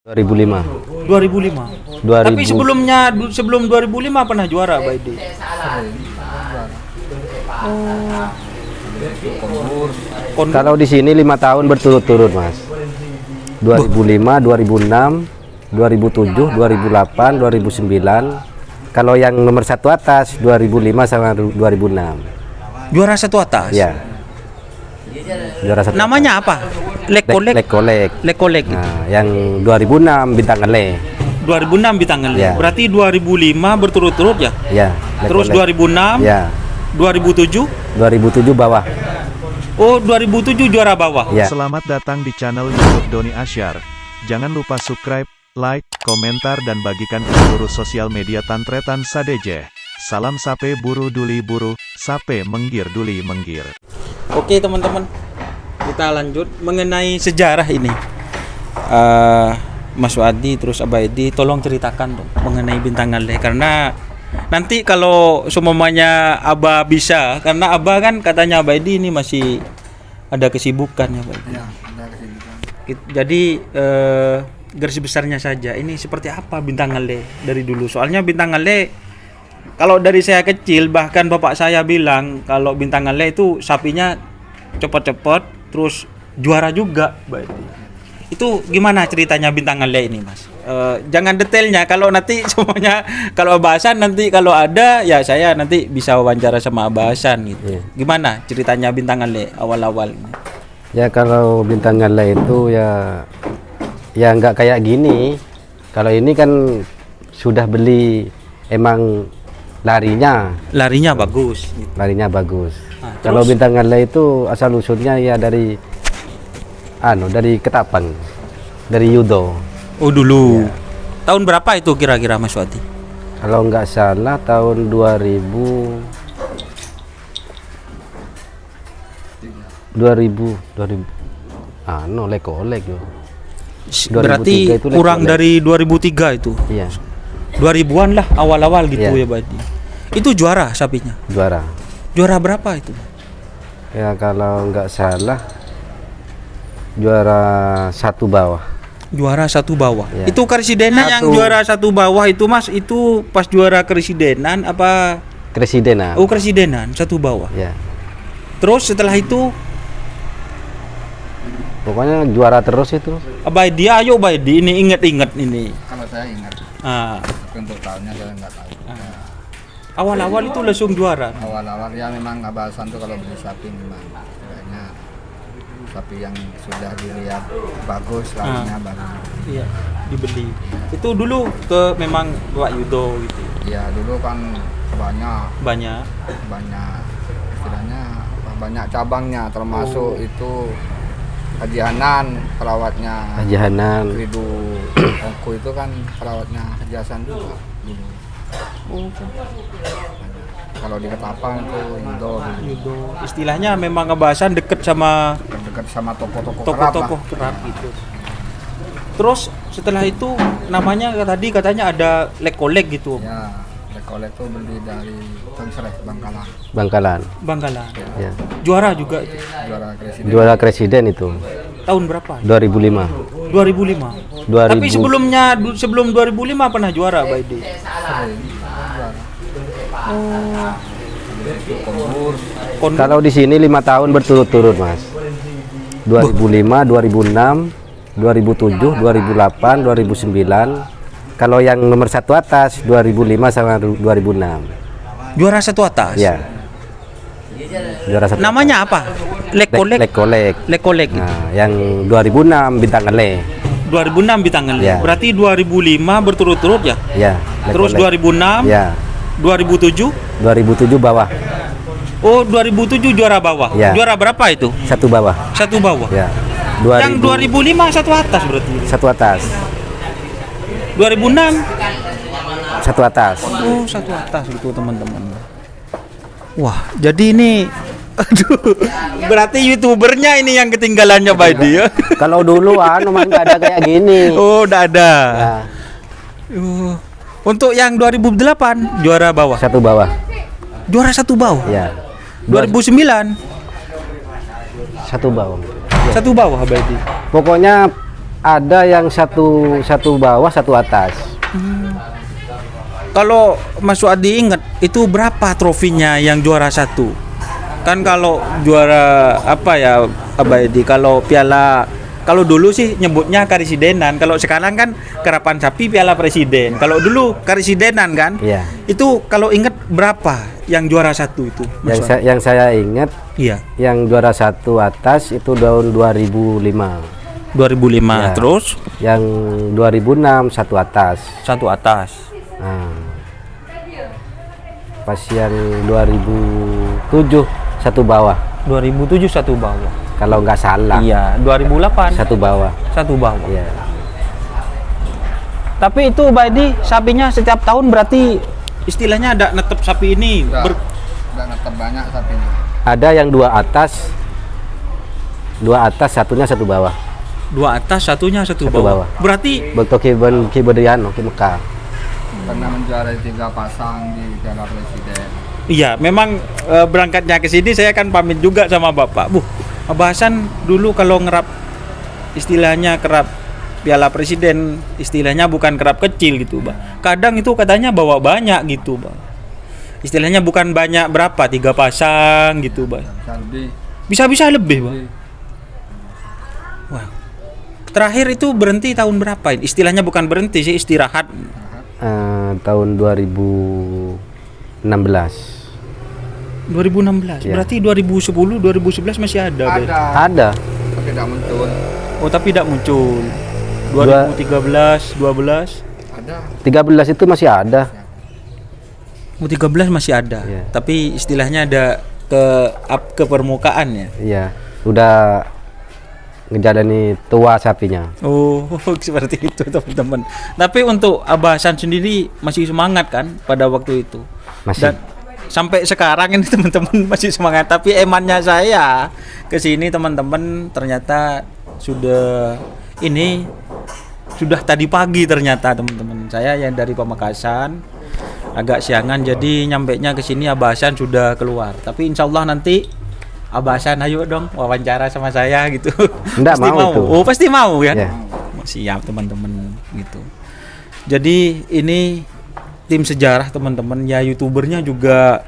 2005. 2005. 2000. Tapi sebelum 2005 pernah juara Baidi. Kalau di sini 5 tahun berturut-turut, Mas. 2005, 2006, 2007, 2008, 2009. Kalau yang nomor satu atas 2005 sama 2006. Juara satu atas. Ya. Juara satu. Namanya apa? Lekolek. Lekolek. Nah, yang 2006 Bintang Ele. 2006 Bintang Ele. Ya. Berarti 2005 berturut-turut ya? Ya. Terus Lekolek. 2006, Ya. 2007. 2007 bawah. Oh, 2007 juara bawah. Ya. Selamat datang di channel YouTube Doni Asyar. Jangan lupa subscribe, like, komentar dan bagikan ke seluruh sosial media Tantretan Sadeje. Salam sape buru duli buru, sape menggir duli menggir. Oke teman-teman, kita lanjut mengenai sejarah ini. Mas Wadi terus Abaidi, tolong ceritakan dong mengenai Bintang Ele, karena nanti kalau semuanya Abah bisa, karena Abah kan katanya Abaidi ini masih ada kesibukan ya Pak. Ya, ada kesibukan. Jadi garis besarnya saja, ini seperti apa Bintang Ele dari dulu? Soalnya Bintang Ele, kalau dari saya kecil, bahkan bapak saya bilang kalau Bintang Ele itu sapinya cepet-cepet, terus juara juga. Itu gimana ceritanya Bintang Ele ini, Mas? Jangan detailnya, kalau nanti semuanya, kalau Abah Hasan nanti kalau ada ya saya nanti bisa wawancara sama Abah Hasan gitu. Iya. Gimana ceritanya Bintang Ele awal-awal ini? Ya kalau Bintang Ele itu ya nggak kayak gini. Kalau ini kan sudah beli, emang larinya bagus gitu. Larinya bagus. Nah, Kalau terus? Bintang Ele itu asal usulnya ya dari Ketapang, dari Yudo. Oh dulu. Ya. Tahun berapa itu kira-kira Mas Wati? Kalau nggak salah tahun 2000 lekolek yo. 2003 Berarti itu kurang lekolek. dari 2003 itu. Iya, 2000-an lah awal-awal gitu Iya. ya Badi. Itu juara sapinya. juara. Juara berapa itu? Ya kalau nggak salah juara satu bawah. Juara satu bawah. Iya. Itu Karesidenan yang Satu. juara satu bawah itu Mas, itu pas juara Karesidenan apa? Kresidenan. Oh Karesidenan satu bawah. Ya. Terus setelah itu Pokoknya juara terus itu. Baidi, ayo Baidi, ini inget-inget ini. Kalau saya ingat, Ah, tapi untuk tahunnya saya nggak tahu. awal-awal itu langsung juara. Awal-awal ya memang Abah Hasan tuh kalau beli sapi memang kayaknya sapi yang sudah dilihat bagus, larinya bagus. Iya, dibeli. Itu dulu ke memang Pak Yudo gitu. Ya dulu kan banyak Banyak. istilahnya banyak cabangnya, termasuk itu Haji Hanan perawatnya. Haji Hanan. Ridu Ongku itu kan perawatnya Haji Hasan juga dulu. Kalau di Ketapang itu Yudo dulu. Yudo. Istilahnya memang ngebahasan deket sama Dekat sama toko-toko kerap lah. tokoh-tokoh kerap gitu. Terus setelah itu namanya tadi katanya ada lekolek gitu. Ya, lekolek itu beli dari Tungsreh Bangkalan. Bangkalan. Bangkalan. Ya. Juara juga itu. Juara presiden. Juara Presiden itu Tahun berapa? 2005. 2005. 2000. Tapi sebelum 2005 pernah juara Baidi. Sering juara. Kalau di sini 5 tahun berturut-turut, Mas. 2005, 2006, 2007, 2008, 2009. Kalau yang nomor satu atas 2005 sama 2006. Juara satu atas. Ya. Juara satu. Namanya apa? Lekolek. Lekolek. Nah, yang 2006 Bintang Ele. 2006 Bintang Ele. Ya. Berarti 2005 berturut-turut ya? Ya. Terus Lekolek. 2006, Ya. 2007. 2007 bawah. Oh, 2007 juara bawah. Ya. Juara berapa itu? Satu bawah. Satu bawah. Ya. Yang 2005 satu atas berarti. Satu atas. 2006. Satu atas. Oh, satu atas gitu teman-teman. Wah, jadi ini aduh, berarti YouTubernya ini yang ketinggalannya Baidi ya. Kalau dulu mah nggak ada kayak gini. Oh, udah ada. Ya, Untuk yang 2008 juara bawah. satu bawah. Juara satu bawah. Ya. 2009 Satu bawah. satu bawah Baidi. Pokoknya Ada yang satu bawah, satu atas. Kalau Mas Suadi ingat itu berapa trofinya yang juara 1? Kan kalau juara apa ya Abadi, kalau piala, kalau dulu sih nyebutnya karisidenan, kalau sekarang kan kerapan sapi piala presiden. Kalau dulu karisidenan kan? Iya. Itu kalau ingat berapa yang juara 1 itu? Mas Suadi? Yang saya ingat, Iya. yang juara 1 atas itu tahun 2005. 2005 Ya. terus Yang 2006 satu atas. 1 atas. Nah, pas yang 2007 satu bawah. 2007 1 bawah. Kalau nggak salah. Iya, 2008 Satu bawah. 1 bawah. Iya. Tapi itu Badi sapinya setiap tahun berarti istilahnya ada netep sapi ini Udah netep banyak sapinya. Ada yang 2 atas, 2 atas satunya satu bawah. 2 atas satunya 1 Satu bawah. bawah. Berarti Bentuk Kiberiano, Ki Mekah. Pernah menjuarai 3 pasang di piala presiden. iya memang berangkatnya ke sini saya kan pamit juga sama Bapak. Bahasan dulu kalau ngerap istilahnya kerap piala presiden, istilahnya bukan kerap kecil gitu, Bang. Kadang itu katanya bawa banyak gitu, Bang. Istilahnya bukan banyak berapa, 3 pasang gitu, Bang. Bisa lebih. Bisa-bisa lebih, Bang. Wah. Terakhir itu berhenti tahun berapa? Istilahnya bukan berhenti sih, istirahat. Tahun 2016. 2016. Iya. Berarti 2010, 2011 masih ada. Bang. Ada. Tapi tidak muncul. Oh, tapi tidak muncul. 2013, 12. Ada. 13 itu masih ada. 13 masih ada. Iya. Tapi istilahnya ada ke permukaan ya. Iya. Udah ngejalani tua sapinya. Oh, seperti itu teman-teman. Tapi untuk Abah Hasan sendiri masih semangat kan pada waktu itu. Masih. Dan sampai sekarang ini teman-teman masih semangat. Tapi emannya saya ke sini teman-teman ternyata sudah tadi pagi ternyata teman-teman. Saya yang dari Pamekasan agak siangan jadi nyampainya ke sini Abah Hasan sudah keluar. Tapi insya Allah nanti Abah Hasan ayo dong wawancara sama saya gitu. Nggak Pasti mau itu. Oh, pasti mau ya. Iya. Siap teman-teman gitu. Jadi ini tim sejarah teman-teman ya, YouTubernya juga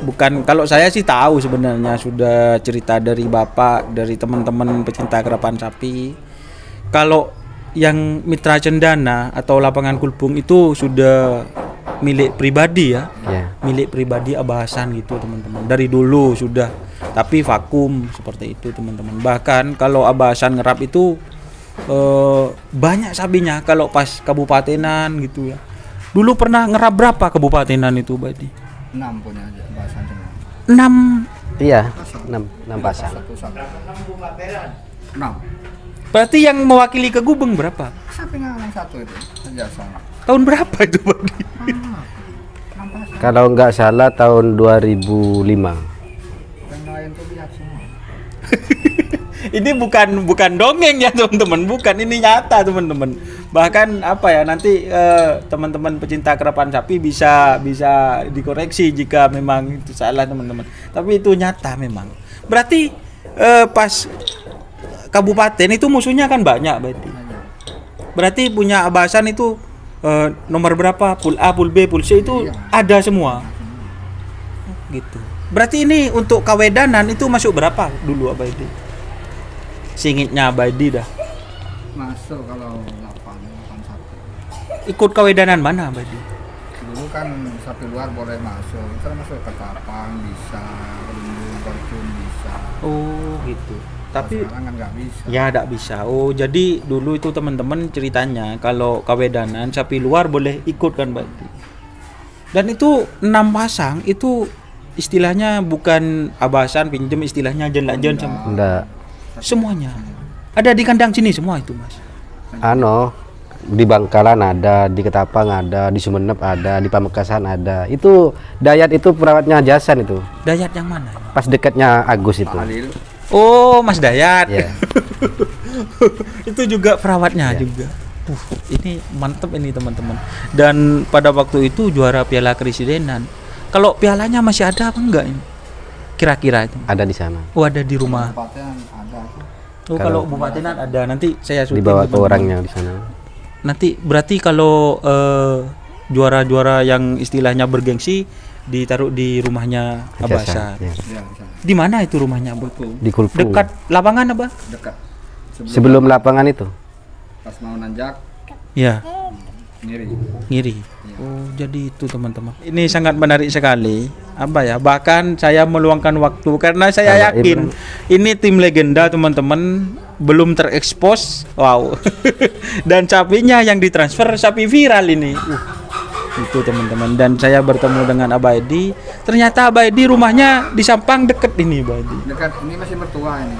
bukan, kalau saya sih tahu sebenarnya sudah cerita dari Bapak, dari teman-teman pecinta kerapan sapi. Kalau yang Mitra Cendana atau Lapangan Kulbung itu sudah milik pribadi ya. Ya. Milik pribadi Abah Hasan gitu teman-teman. Dari dulu sudah, tapi vakum seperti itu teman-teman. Bahkan kalau Abah Hasan ngerap itu banyak sapinya kalau pas kabupatenan gitu ya. Dulu pernah ngerap berapa kabupatenan itu Badi? 6 punya aja bahasan semua. 6. Iya, 6 pasang. Satu sapi. 6. Berarti yang mewakili ke Gubeng berapa? Sapinya yang satu itu jasa. Tahun berapa itu Badi? 6 pasang. Kalau nggak salah tahun 2005. Yang lain tuh lihat semua. Ini bukan dongeng ya teman-teman, bukan, ini nyata teman-teman. Bahkan apa ya, nanti teman-teman pecinta kerapan sapi bisa dikoreksi jika memang itu salah teman-teman. Tapi itu nyata memang. Berarti pas kabupaten itu musuhnya kan banyak berarti punya Abah Hasan itu nomor berapa? Pool A, Pool B, Pool C itu ada semua. Gitu. Berarti ini untuk kawedanan itu masuk berapa dulu Abah Edi? Singitnya Abah Edi dah. Masuk kalau 8 sapi. Ikut kawedanan mana Abah Edi? Dulu kan sapi luar boleh masuk. Misalnya masuk ke Ketapang bisa, Kelunggung, Percun bisa. Oh gitu. Tapi sekarang kan nggak bisa. ya tidak bisa. Oh jadi dulu itu teman-teman ceritanya kalau kawedanan sapi luar boleh ikut kan berarti. Dan itu 6 pasang itu istilahnya bukan Abah Hasan pinjem, istilahnya jen sama Enggak. semuanya. Ada di kandang sini semua itu Mas. Di Bangkalan ada, di Ketapang ada, di Sumeneb ada, di Pamekasan ada. Itu Dayat itu perawatnya Hasan itu. Dayat yang mana? Pas dekatnya Agus itu. Pak Halil. Oh Mas Dayat. Iya. Itu juga perawatnya juga. Ini mantep ini teman-teman. Dan pada waktu itu juara Piala Keresidenan. Kalau pialanya masih ada apa enggak ini? Kira-kira itu. Ada di sana. Oh ada di rumah. Tempatnya ada tuh. Oh, kalau Bupati Nan ada, nanti saya syuting dibawa ke teman-teman. orangnya di sana. Nanti berarti kalau juara-juara yang istilahnya bergengsi ditaruh di rumahnya Abah Hasan. Ya. Ya, di sana. Di mana itu rumahnya, Abah? Di Kulpu. Dekat lapangan, Abah? Dekat. Sebelum lapangan itu. Pas mau nanjak, Ya, ngiri. ngiri. Oh, jadi itu teman-teman. Ini sangat menarik sekali, Abah ya. Bahkan saya meluangkan waktu karena saya Abah yakin ini tim legenda teman-teman, belum terekspos. Wow. Dan sapinya yang ditransfer sapi viral ini. Itu teman-teman. Dan saya bertemu dengan Abah Edi. Ternyata Abah Edi rumahnya di Sampang deket ini, Abah Edi. Dekat, ini masih mertua ini.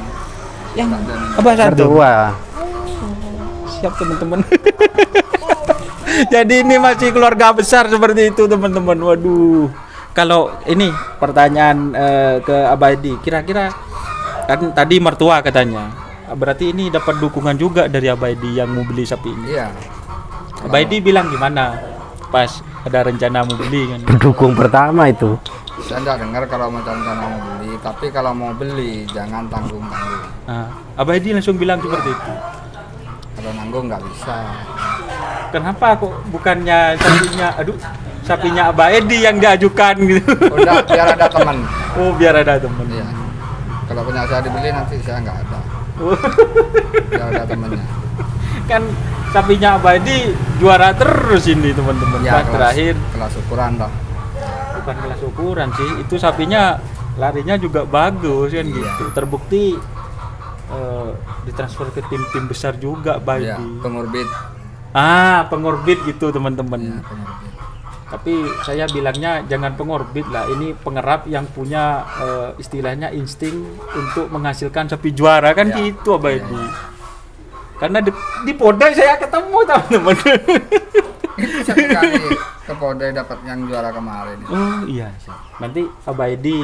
Yang Abah satu. Mertua. Siap teman-teman. Jadi ini masih keluarga besar seperti itu teman-teman. Waduh. Kalau ini pertanyaan ke Abah Edi, kira-kira kan tadi mertua katanya. Berarti ini dapat dukungan juga dari Abah Edi yang mau beli sapi ini. Iya. Abah Edi bilang gimana pas ada rencana mau beli kan? Pendukung pertama itu. Saya enggak dengar kalau mau rencana mau beli, tapi kalau mau beli jangan tanggung-tanggung. Nah, Abah Edi langsung bilang seperti itu. Kalau nanggung nggak bisa. Kenapa kok bukannya sapinya Abah Edi yang diajukan gitu? Udah biar ada teman. Oh, biar ada temen. Iya. Kalau punya saya dibeli nanti saya nggak ada. Biar ada temennya. Kan sapinya Abah Edi juara terus ini teman-teman. Ya, Pas terakhir kelas ukuran dah. bukan kelas ukuran sih, itu sapinya larinya juga bagus kan Iya. gitu. Terbukti ditransfer ke tim-tim besar juga Abah Iya, Edi. pengorbit. Pengorbit gitu teman-teman. Iya, pengorbit. Tapi saya bilangnya jangan pengorbit lah, ini pengerap yang punya istilahnya insting untuk menghasilkan sapi juara kan Ya. gitu Abah Ya, Edi. ya. Karena di Podai saya ketemu teman-teman. Itu sekali ke Podai dapat yang juara kemarin. Oh iya, nanti Abah Edi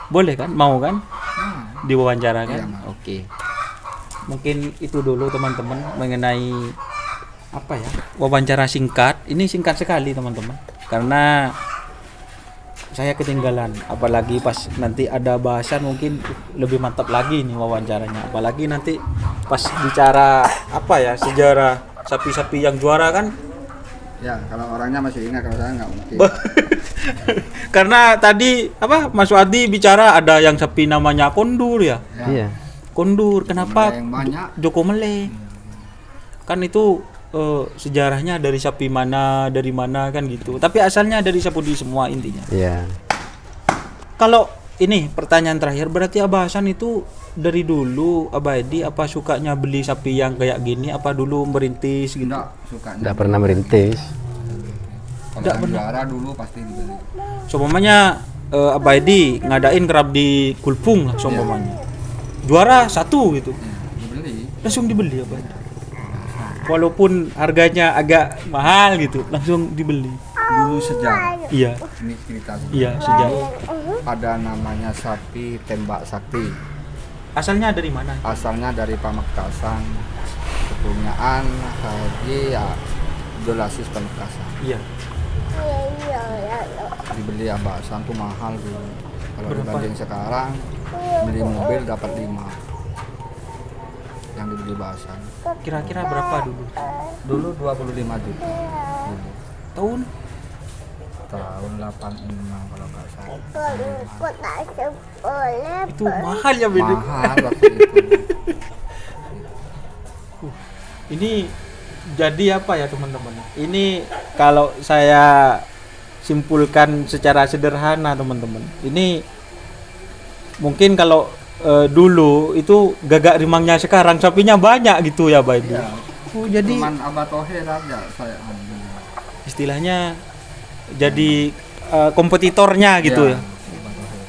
boleh kan, mau kan diwawancara kan? Iya, mau. Oke. Mungkin itu dulu teman-teman mengenai apa ya, wawancara singkat. Ini singkat sekali teman-teman, karena saya ketinggalan. Apalagi pas nanti ada bahasan mungkin lebih mantap lagi nih wawancaranya. Apalagi nanti pas bicara apa ya, sejarah sapi-sapi yang juara kan. Ya, kalau orangnya masih ingat, kalau saya nggak mungkin. Karena tadi apa Mas Wadi bicara ada yang sapi namanya kondur ya. Ya. Iya. Kondur, kenapa Yang banyak. Joko Mele? Kan itu sejarahnya dari sapi mana, dari mana kan gitu. Tapi asalnya dari Sapudi semua intinya. Iya. Kalau ini pertanyaan terakhir, berarti Abah Hasan itu dari dulu Abah Edi apa sukanya beli sapi yang kayak gini, apa dulu merintis gitu? Enggak, sukanya. Nggak pernah merintis. Kalau Nggak yang pernah. juara dulu pasti dibeli. Seumpamanya Abah Edi ngadain kerap di Kulpung lah seumpamanya. Juara satu gitu. Ya, dibeli. Langsung dibeli Abah Edi. Walaupun harganya agak mahal gitu, langsung dibeli. Dulu sejarah. Iya, Ini cerita. iya sejauh. Ada namanya sapi tembak sakti. Asalnya dari mana? Asalnya dari Pamekasan. Kepunyaan Haji Abdul Aziz Pamekasan. Iya. Dibeli Abah Hasan tuh mahal dulu. Kalau Berapa? dibanding sekarang beli mobil dapat 5 yang dibeli Abah Hasan. Kira-kira berapa dulu? Dulu 25 juta. Dulu. Tahun? Tahun 86 kalau nggak salah. Itu mahal ya beda. Mahal waktu itu. Ini jadi apa ya teman-teman? Ini kalau saya simpulkan secara sederhana teman-teman. Ini mungkin kalau dulu itu gagak rimangnya, sekarang sapinya banyak gitu ya Pak Edi. Iya. Oh, jadi Cuman Abah Tohir aja saya ambil. istilahnya jadi kompetitornya gitu ya. Abah Tohir.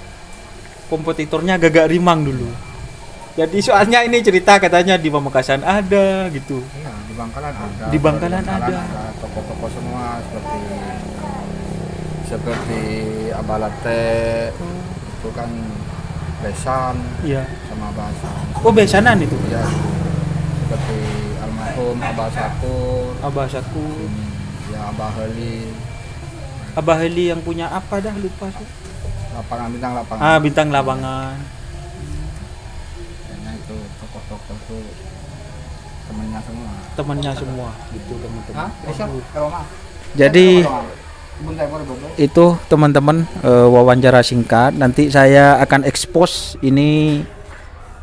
Kompetitornya gagak rimang dulu. Jadi soalnya ini cerita katanya di Pamekasan ada gitu. Iya, di Bangkalan ada. Di Bangkalan ada. Toko-toko semua seperti Abah Latte, itu kan Besan Iya. sama Abah Hasan. Oh, besanan itu. Ya, seperti almarhum Abah Sakur, Abah Saku. ya Abah Heli, Abah Heli yang punya apa dah lupa sih. lapangan bintang lapangan. Bintang lapangan. Kayaknya itu. itu tokoh-tokoh itu temennya semua. Temannya semua gitu teman-teman. Hah? Bisa? Roma. Jadi itu teman-teman wawancara singkat. Nanti saya akan expose ini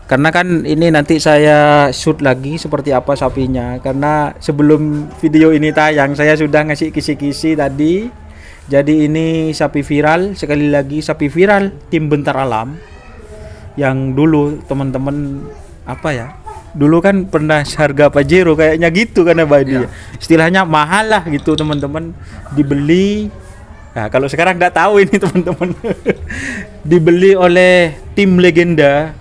karena kan ini nanti saya shoot lagi seperti apa sapinya. Karena sebelum video ini tayang saya sudah ngasih kisi-kisi tadi. Jadi ini sapi viral, sekali lagi sapi viral tim Bentar Alam yang dulu teman-teman apa ya? Dulu kan pernah harga Pajero kayaknya gitu kan ya Badi. Iya. Istilahnya mahal lah gitu teman-teman, dibeli. Nah, kalau sekarang nggak tahu ini teman-teman. Dibeli oleh tim legenda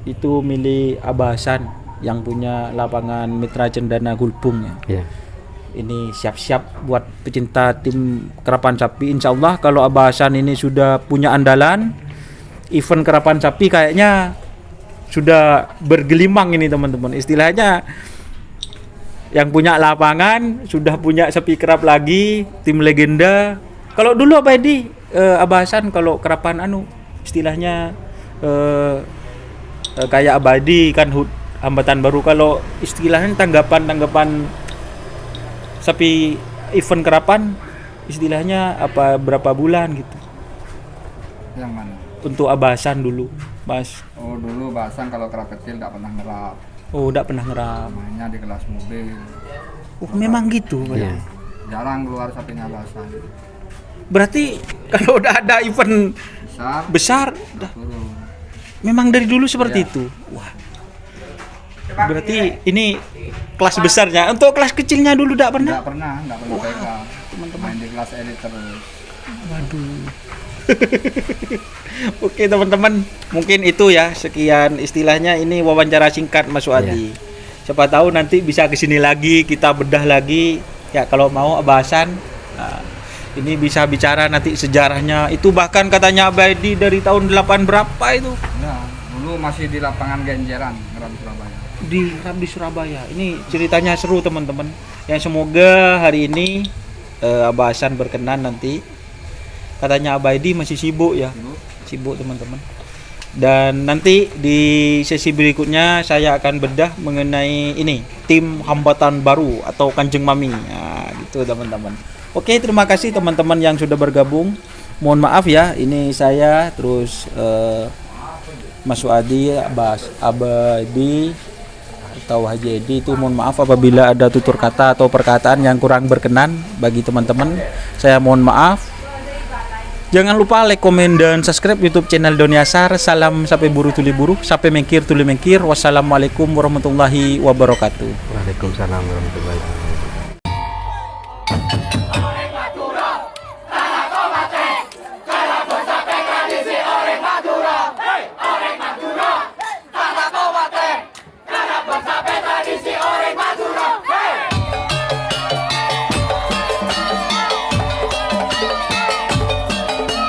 itu milik Abah Hasan yang punya lapangan Mitra Cendana Gulpung ya. Ya. Ini siap-siap buat pecinta tim kerapan sapi. Insya Allah kalau Abah Hasan ini sudah punya andalan, event kerapan sapi kayaknya sudah bergelimang ini teman-teman. Istilahnya yang punya lapangan sudah punya sapi kerap lagi, tim legenda. Kalau dulu apa Edi? Abah Hasan kalau kerapan istilahnya kayak Abadi kan hambatan baru. Kalau istilahnya tanggapan sapi event kerapan istilahnya apa berapa bulan gitu. Yang mana? Untuk Abah Hasan dulu, Mas. Oh dulu bahasan kalau kerap kecil nggak pernah ngerap, Oh, udah pernah ngeram. mainnya di kelas mobil. Oh, memang gitu. Iya. Jarang keluar sapinya bahasan. Berarti kalau udah ada event Besar, besar udah turun. memang dari dulu seperti Iya. itu. Wah. Berarti ini kelas besarnya. Untuk kelas kecilnya dulu enggak pernah. Nggak pernah pegang. Main di kelas elit terus. Waduh. Oke teman-teman, mungkin itu ya sekian istilahnya ini wawancara singkat Mas Suadi. Siapa tahu nanti bisa kesini lagi, kita bedah lagi. Ya kalau mau Abah Hasan, nah, ini bisa bicara nanti sejarahnya. Itu bahkan katanya Abadi dari tahun 8 berapa itu Nah, dulu masih di lapangan Genjeran, ngerap Surabaya. di Surabaya. Ini ceritanya seru teman-teman. Yang semoga hari ini Abah Hasan berkenan nanti. Katanya Abadi masih sibuk ya. Sibuk teman-teman. Dan nanti di sesi berikutnya saya akan bedah mengenai ini tim hambatan baru atau Kanjeng Mami. Nah, gitu teman-teman. Oke, terima kasih teman-teman yang sudah bergabung. Mohon maaf ya, ini saya terus Mas Suadi, Abadi atau Haji Edi itu mohon maaf apabila ada tutur kata atau perkataan yang kurang berkenan bagi teman-teman. Saya mohon maaf. Jangan lupa like, komen, dan subscribe YouTube channel Doni Asyar. Salam sapi buru tuli buru, sapi mengkir tuli mengkir. Wassalamualaikum warahmatullahi wabarakatuh. Waalaikumsalam warahmatullahi wabarakatuh.